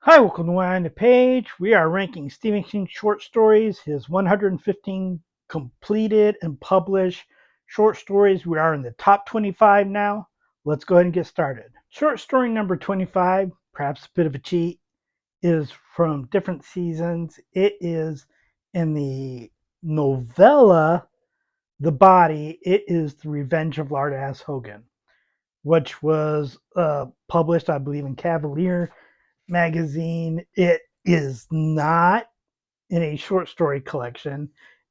Hi, welcome to Why on the Page. We are ranking Stephen King short stories, his 115 completed and published short stories. We are in the top 25 now. Let's go ahead and get started. Short story number 25, perhaps a bit of a cheat, is from different seasons. It is in the novella The Body. It is The Revenge of Lard Ass Hogan, which was published, I believe, in Cavalier magazine. It is not in a short story collection.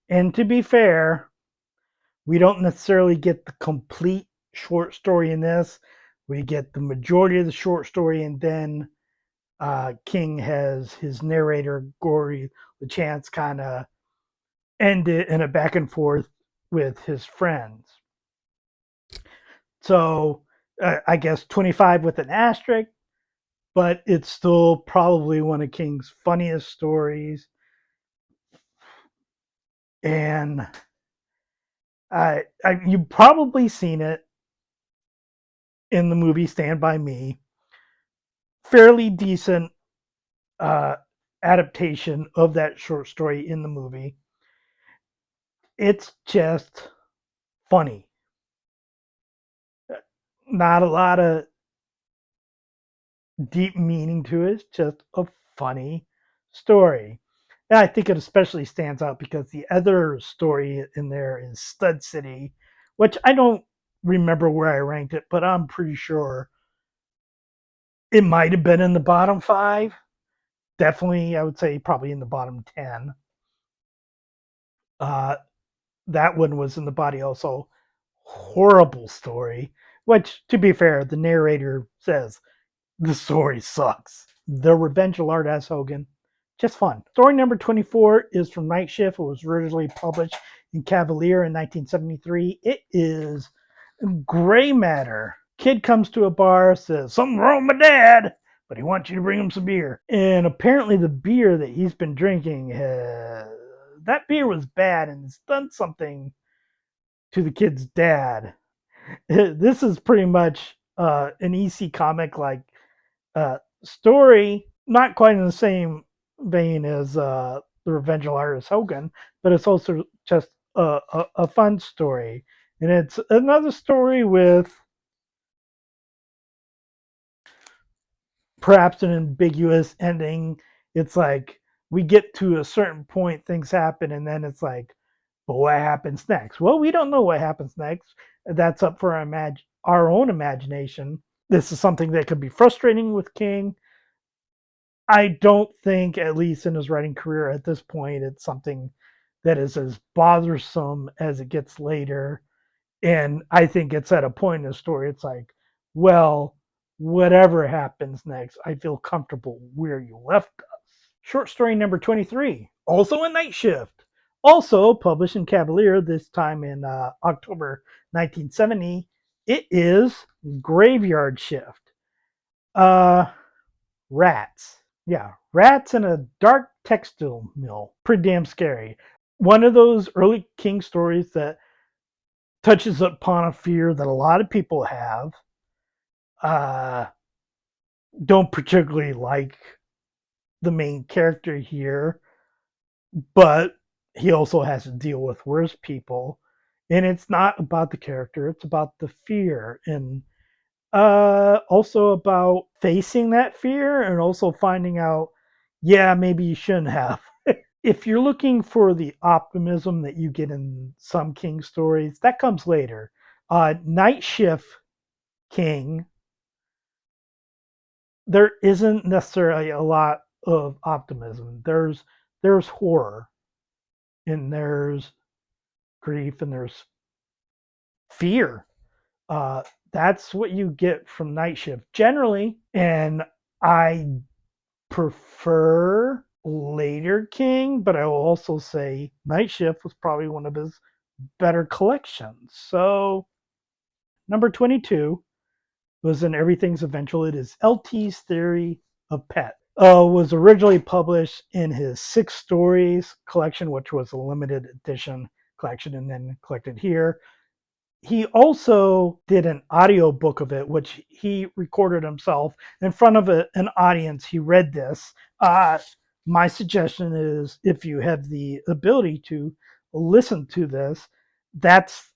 And to be fair, we don't necessarily get the complete short story in this. We get the majority of the short story, and then King has his narrator, Gory LeChance, kind of end it in a back and forth with his friends. So I guess 25 with an asterisk, but it's still probably one of King's funniest stories. And you've probably seen it in the movie Stand By Me. Fairly decent uh, adaptation of that short story in the movie. It's just funny. Not a lot of deep meaning to it. It's just a funny story. And I think it especially stands out because the other story in there is Stud City, which I don't remember where I ranked it, but I'm pretty sure it might have been in the bottom five. Definitely, I would say probably in the bottom 10. Uh, that one was in the body also. Horrible story, which, to be fair, the narrator says the story sucks. The Revenge of Lard Ass Hogan, just fun. Story number 24 is from Night Shift. It was originally published in Cavalier in 1973. It is Gray Matter. Kid comes to a bar, says, "Something wrong with my dad," but he wants you to bring him some beer. And apparently, the beer that he's been drinking, that beer was bad and it's done something to the kid's dad. This is pretty much an EC comic like story, not quite in the same vein as The Revenge of Lars Hogan, but it's also just a fun story. And it's another story with perhaps an ambiguous ending. It's like we get to a certain point, things happen, and then it's like, but what happens next? Well, we don't know what happens next. That's up for our own imagination. This is something that could be frustrating with King. I don't think, at least in his writing career at this point, it's something that is as bothersome as it gets later. And I think it's at a point in the story, it's like, well, whatever happens next, I feel comfortable where you left us. Short story number 23, also a Night Shift. Also published in Cavalier, this time in October 1970. It is Graveyard Shift. Uh, Rats. Yeah, rats in a dark textile mill. Pretty damn scary. One of those early King stories that touches upon a fear that a lot of people have. Uh, don't particularly like the main character here, but he also has to deal with worse people. And it's not about the character, it's about the fear and also about facing that fear and also finding out, yeah, maybe you shouldn't have. If you're looking for the optimism that you get in some King stories, that comes later. Night Shift King, there isn't necessarily a lot of optimism. There's horror and there's grief and there's fear. Uh, that's what you get from Night Shift generally, and I prefer later King, but I will also say Night Shift was probably one of his better collections. So number 22 was in Everything's Eventual. It is LT's Theory of Pet. Was originally published in his Six Stories collection, which was a limited edition collection, and then collected here. he also did an audio book of it, which he recorded himself in front of an audience. He read this. My suggestion is, if you have the ability to listen to this, that's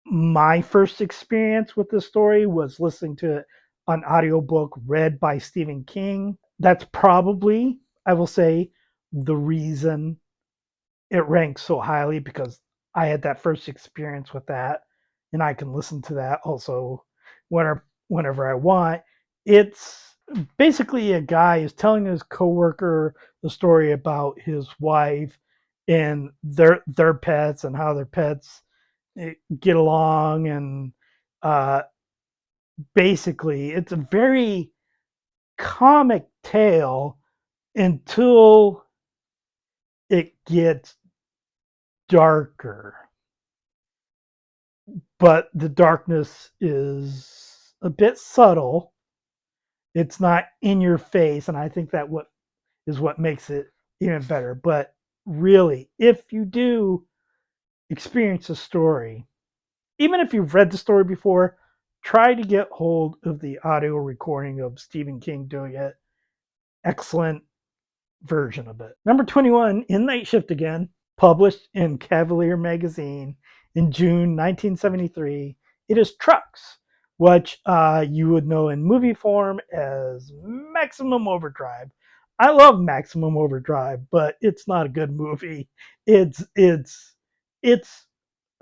my first experience with this story, was listening to an audiobook read by Stephen King. That's probably, I will say, the reason it ranks so highly, because I had that first experience with that, and I can listen to that also whenever I want. It's basically a guy is telling his coworker the story about his wife and their pets, and how their pets get along, and uh, basically it's a very comic tale until it gets darker, but the darkness is a bit subtle. It's not in your face, and I think that what makes it even better. But really, if you do experience a story, even if you've read the story before, try to get hold of the audio recording of Stephen King doing it. Excellent version of it. Number 21, In Night Shift Again, published in Cavalier magazine in June 1973. It is Trucks, which you would know in movie form as Maximum Overdrive. I love Maximum Overdrive, but it's not a good movie. It's a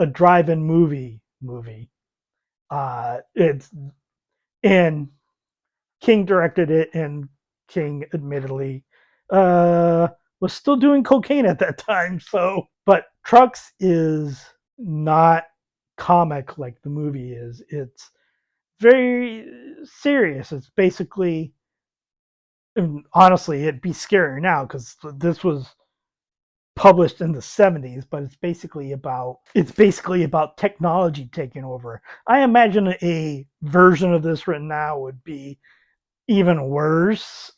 drive-in movie. It's and King directed it, and King admittedly uh, was still doing cocaine at that time. So, but Trucks is not comic like the movie is. It's very serious. It's basically, and honestly, it'd be scarier now because this was published in the 70s, but it's basically about technology taking over. I imagine a version of this written now would be even worse.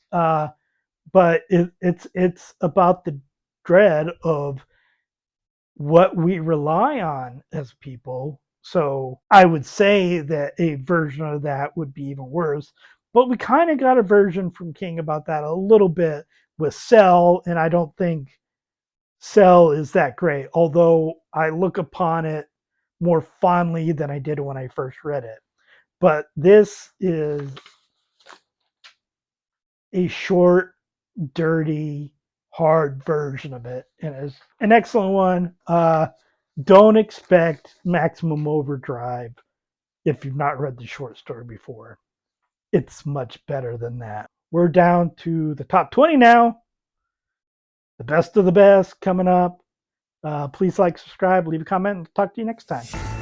But it's about the dread of what we rely on as people. So I would say that a version of that would be even worse. But we kind of got a version from King about that a little bit with Cell, and I don't think Cell is that great, although I look upon it more fondly than I did when I first read it. But this is a short, dirty, hard version of it, and it's an excellent one. Don't expect Maximum Overdrive if you've not read the short story before. It's much better than that. We're down to the top 20 now. The best of the best coming up. Please like, subscribe, leave a comment, and talk to you next time.